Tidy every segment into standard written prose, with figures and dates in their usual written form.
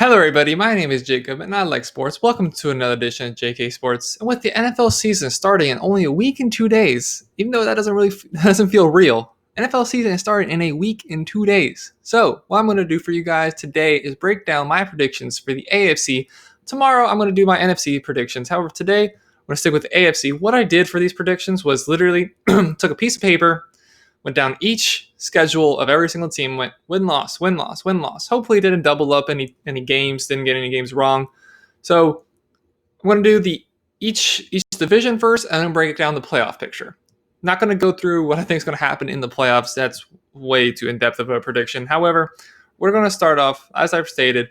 Hello, everybody. My name is Jacob, and I like sports. Welcome to another edition of JK Sports. And with the NFL season starting in only a week and 2 days, even though that doesn't feel real, NFL season is starting in a week and 2 days. So, what I'm going to do for you guys today is break down my predictions for the AFC. Tomorrow, I'm going to do my NFC predictions. However, today, I'm going to stick with the AFC. What I did for these predictions was literally took a piece of paper, went down each schedule of every single team, went win loss, win loss, win loss. Hopefully, didn't double up any games, didn't get any games wrong. So I'm going to do the each division first, and then break down the playoff picture. Not going to go through what I think is going to happen in the playoffs. That's way too in depth of a prediction. However, we're going to start off, as I've stated,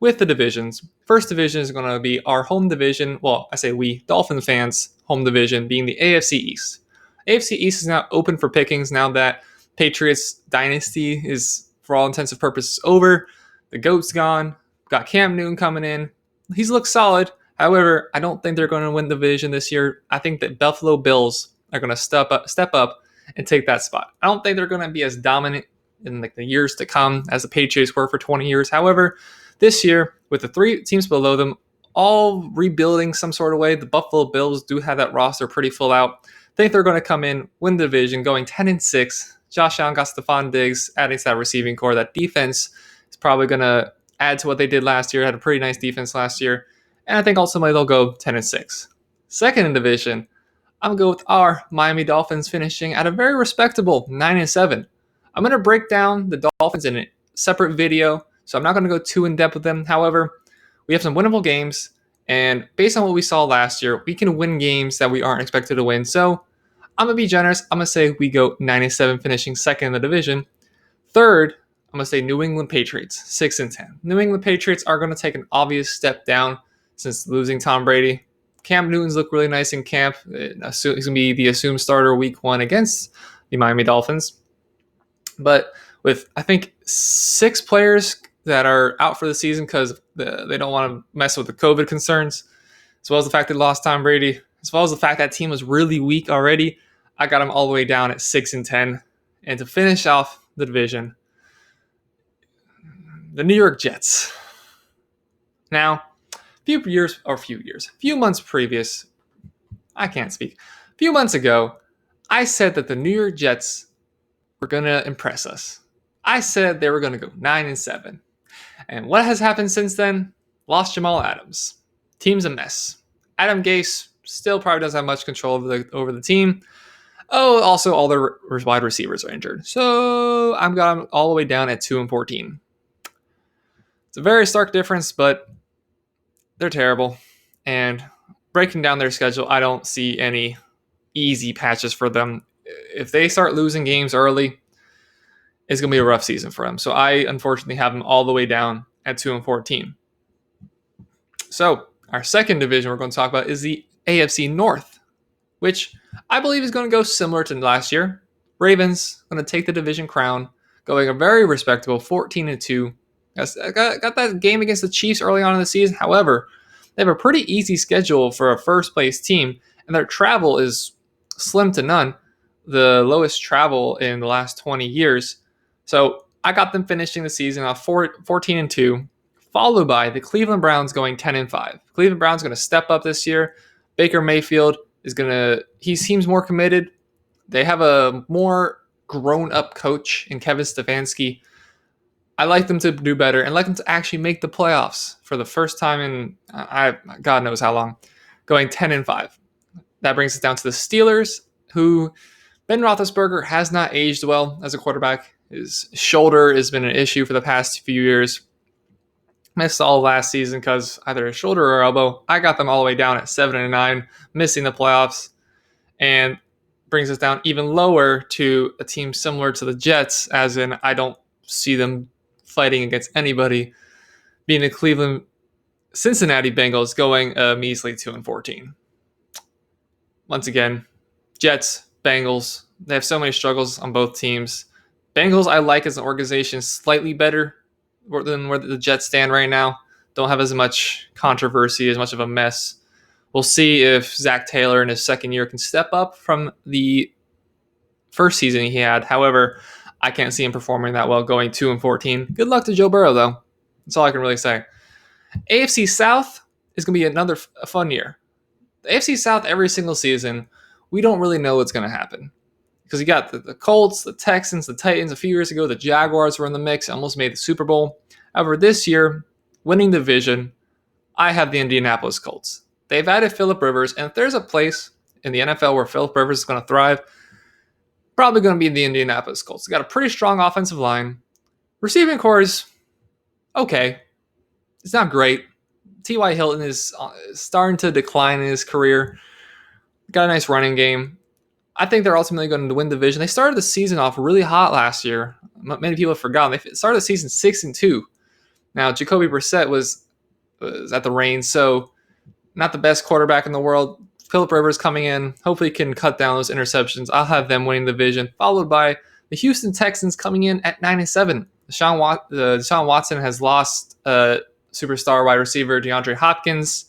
with the divisions. First division is going to be our home division. Well, I say we, Dolphin fans, home division being the AFC East. AFC East is now open for pickings now that Patriots dynasty is, for all intents and purposes, over. The GOAT's gone. Got Cam Newton coming in. He's looked solid. However, I don't think they're going to win the division this year. I think that Buffalo Bills are going to step up and take that spot. I don't think they're going to be as dominant in the years to come as the Patriots were for 20 years. However, this year, with the three teams below them all rebuilding some sort of way, the Buffalo Bills do have that roster pretty full out. I think they're going to come in, win the division, going 10-6. Josh Allen got Stephon Diggs, adding to that receiving core. That defense is probably going to add to what they did last year. Had a pretty nice defense last year. And I think ultimately they'll go 10-6. Second in division, I'm going to go with our Miami Dolphins finishing at a very respectable 9-7. I'm going to break down the Dolphins in a separate video, so I'm not going to go too in-depth with them. However, we have some winnable games, and based on what we saw last year, we can win games that we aren't expected to win. So I'm going to be generous. I'm going to say we go 9-7, finishing second in the division. Third, I'm going to say New England Patriots, 6-10. New England Patriots are going to take an obvious step down since losing Tom Brady. Cam Newton's looked really nice in camp. He's going to be the assumed starter week 1 against the Miami Dolphins. But with, I think, 6 players that are out for the season because they don't want to mess with the COVID concerns, as well as the fact they lost Tom Brady, as well as the fact that team was really weak already, I got them all the way down at 6-10. And to finish off the division, the New York Jets. Now, a few months previous, a few months ago, I said that the New York Jets were going to impress us. I said they were going to go 9-7. And what has happened since then? Lost Jamal Adams. Team's a mess. Adam Gase still probably doesn't have much control over the team. Oh, also all their wide receivers are injured. So I'm got them all the way down at 2-14. It's a very stark difference, but they're terrible. And breaking down their schedule, I don't see any easy patches for them. If they start losing games early, it's going to be a rough season for them. So I unfortunately have them all the way down at 2-14. So our second division we're going to talk about is the AFC North, which I believe is going to go similar to last year. Ravens going to take the division crown, going a very respectable 14-2. Got that game against the Chiefs early on in the season. However, they have a pretty easy schedule for a first place team, and their travel is slim to none, the lowest travel in the last 20 years. So I got them finishing the season off 14-2, followed by the Cleveland Browns going 10-5. Cleveland Browns going to step up this year. Baker Mayfield he seems more committed. They have a more grown-up coach in Kevin Stefanski. I like them to do better and like them to actually make the playoffs for the first time in God knows how long, going 10-5. That brings us down to the Steelers, who Ben Roethlisberger has not aged well as a quarterback. His shoulder has been an issue for the past few years. Missed all last season because either his shoulder or elbow. I got them all the way down at 7-9, missing the playoffs, and brings us down even lower to a team similar to the Jets, as in I don't see them fighting against anybody, being the Cleveland Cincinnati Bengals going a measly 2-14. Once again, Jets, Bengals, they have so many struggles on both teams. Bengals I like as an organization slightly better than where the Jets stand right now. Don't have as much controversy, as much of a mess. We'll see if Zach Taylor in his second year can step up from the first season he had. However, I can't see him performing that well going 2-14. Good luck to Joe Burrow, though. That's all I can really say. AFC South is going to be another fun year. The AFC South, every single season, we don't really know what's going to happen. Because you got the Colts, the Texans, the Titans. A few years ago, the Jaguars were in the mix, almost made the Super Bowl. However, this year, winning the division, I have the Indianapolis Colts. They've added Phillip Rivers, and if there's a place in the NFL where Phillip Rivers is going to thrive, probably going to be the Indianapolis Colts. They got a pretty strong offensive line. Receiving core is okay. It's not great. T.Y. Hilton is starting to decline in his career. Got a nice running game. I think they're ultimately going to win the division. They started the season off really hot last year. Many people have forgotten. They started the season 6-2. Now, Jacoby Brissett was at the reins, so not the best quarterback in the world. Phillip Rivers coming in, hopefully can cut down those interceptions. I'll have them winning the division, followed by the Houston Texans coming in at 9-7. Deshaun Watson has lost superstar wide receiver DeAndre Hopkins.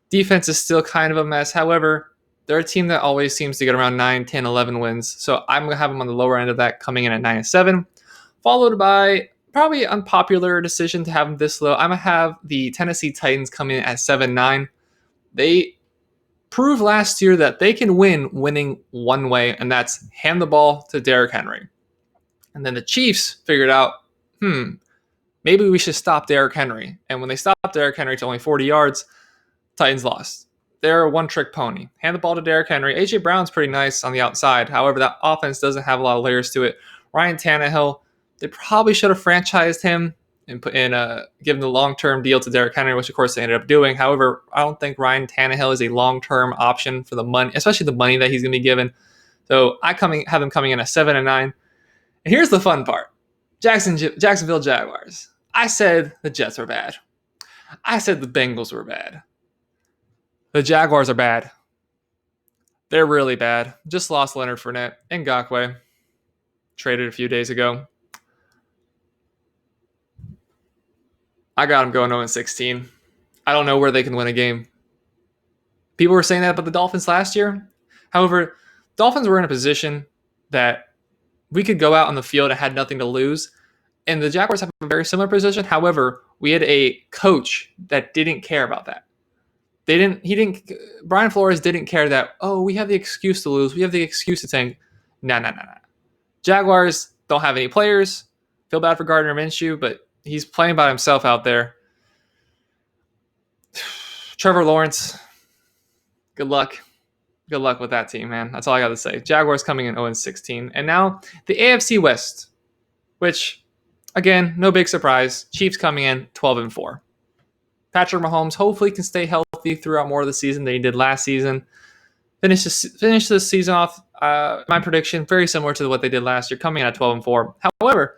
Defense is still kind of a mess. However, they're a team that always seems to get around 9, 10, 11 wins. So I'm going to have them on the lower end of that, coming in at 9-7, followed by probably an unpopular decision to have them this low. I'm going to have the Tennessee Titans coming in at 7-9. They proved last year that they can win winning one way, and that's hand the ball to Derrick Henry. And then the Chiefs figured out, maybe we should stop Derrick Henry. And when they stopped Derrick Henry to only 40 yards, Titans lost. They're a one-trick pony. Hand the ball to Derrick Henry. A.J. Brown's pretty nice on the outside. However, that offense doesn't have a lot of layers to it. Ryan Tannehill, they probably should have franchised him and given the long-term deal to Derrick Henry, which of course they ended up doing. However, I don't think Ryan Tannehill is a long-term option for the money, especially the money that he's going to be given. So I have him coming in at 7-9. And here's the fun part. Jacksonville Jaguars. I said the Jets were bad. I said the Bengals were bad. The Jaguars are bad. They're really bad. Just lost Leonard Fournette and Ngakoue. Traded a few days ago. I got them going 0-16. I don't know where they can win a game. People were saying that about the Dolphins last year. However, Dolphins were in a position that we could go out on the field and had nothing to lose. And the Jaguars have a very similar position. However, we had a coach that didn't care about that. Brian Flores didn't care that, we have the excuse to lose. We have the excuse to tank. No. Jaguars don't have any players. Feel bad for Gardner Minshew, but he's playing by himself out there. Trevor Lawrence, good luck. Good luck with that team, man. That's all I got to say. Jaguars coming in 0-16. And now the AFC West, which, again, no big surprise. Chiefs coming in 12-4. Patrick Mahomes hopefully can stay healthy throughout more of the season than he did last season. Finish this season off, my prediction, very similar to what they did last year, coming in at 12-4. However,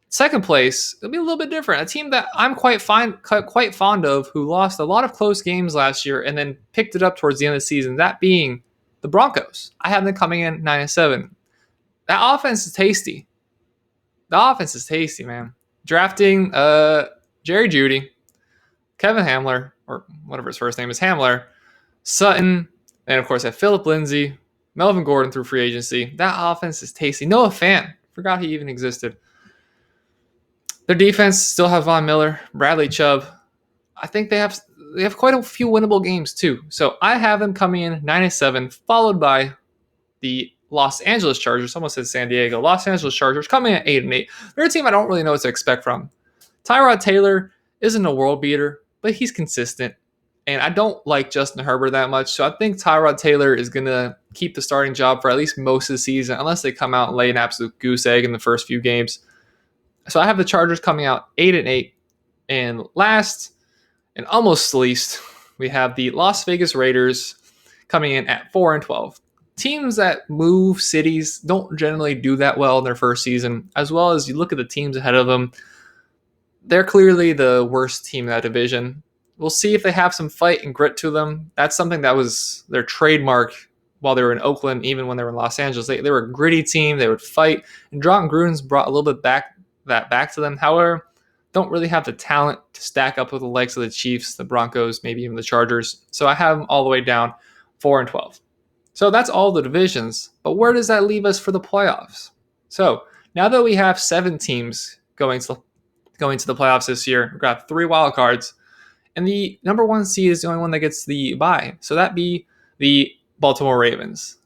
second place, it'll be a little bit different. A team that I'm quite fond of, who lost a lot of close games last year and then picked it up towards the end of the season, that being the Broncos. I have them coming in 9-7. That offense is tasty. The offense is tasty, man. Drafting Jerry Jeudy, Kevin Hamler, or whatever his first name is, Hamler, Sutton, and of course, I have Phillip Lindsay, Melvin Gordon through free agency. That offense is tasty. Noah Fant, forgot he even existed. Their defense still have Von Miller, Bradley Chubb. I think they have quite a few winnable games too. So I have them coming in 9-7, followed by the Los Angeles Chargers. Almost said San Diego. Los Angeles Chargers coming in at 8-8. They're a team I don't really know what to expect from. Tyrod Taylor isn't a world beater, but he's consistent. And I don't like Justin Herbert that much. So I think Tyrod Taylor is going to keep the starting job for at least most of the season, unless they come out and lay an absolute goose egg in the first few games. So I have the Chargers coming out 8-8. And last and almost least, we have the Las Vegas Raiders coming in at 4-12. Teams that move cities don't generally do that well in their first season, as well as you look at the teams ahead of them. They're clearly the worst team in that division. We'll see if they have some fight and grit to them. That's something that was their trademark while they were in Oakland, even when they were in Los Angeles. They were a gritty team. They would fight. And John Gruden's brought a little bit back to them. However, don't really have the talent to stack up with the likes of the Chiefs, the Broncos, maybe even the Chargers. So I have them all the way down 4-12. So that's all the divisions. But where does that leave us for the playoffs? So now that we have 7 teams going to going to the playoffs this year. We've got 3 wild cards, and the number 1 seed is the only one that gets the bye. So that be the Baltimore Ravens.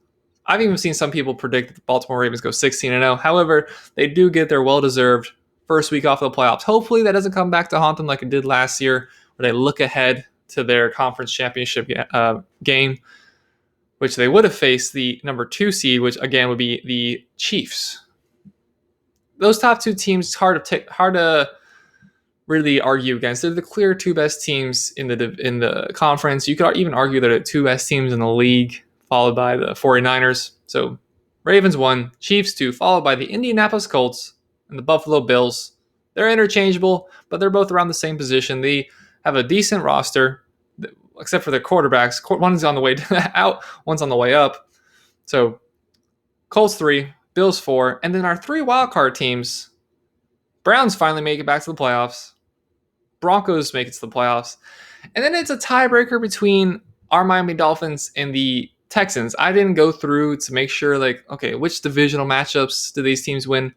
I've even seen some people predict that the Baltimore Ravens go 16-0. However, they do get their well-deserved first week off of the playoffs. Hopefully that doesn't come back to haunt them like it did last year, where they look ahead to their conference championship game, which they would have faced the number 2 seed, which again would be the Chiefs. Those top 2 teams, it's hard to really argue against. They're the clear 2 best teams in the conference. You could even argue that they're 2 best teams in the league, followed by the 49ers. So Ravens 1, Chiefs 2, followed by the Indianapolis Colts and the Buffalo Bills. They're interchangeable, but they're both around the same position. They have a decent roster, except for their quarterbacks. One's on the way out, one's on the way up. So Colts 3, Bills 4, and then our 3 wildcard teams. Browns finally make it back to the playoffs. Broncos make it to the playoffs. And then it's a tiebreaker between our Miami Dolphins and the Texans. I didn't go through to make sure, which divisional matchups do these teams win?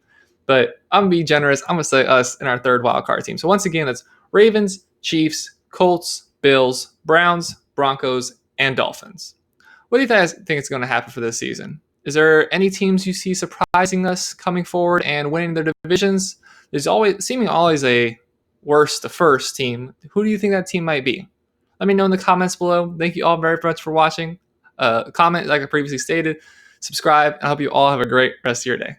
But I'm going to be generous. I'm going to say us in our 3rd wildcard team. So once again, that's Ravens, Chiefs, Colts, Bills, Browns, Broncos, and Dolphins. What do you guys think is going to happen for this season? Is there any teams you see surprising us coming forward and winning their divisions? There's always a worst to first team. Who do you think that team might be? Let me know in the comments below. Thank you all very much for watching. Comment, like I previously stated. Subscribe. I hope you all have a great rest of your day.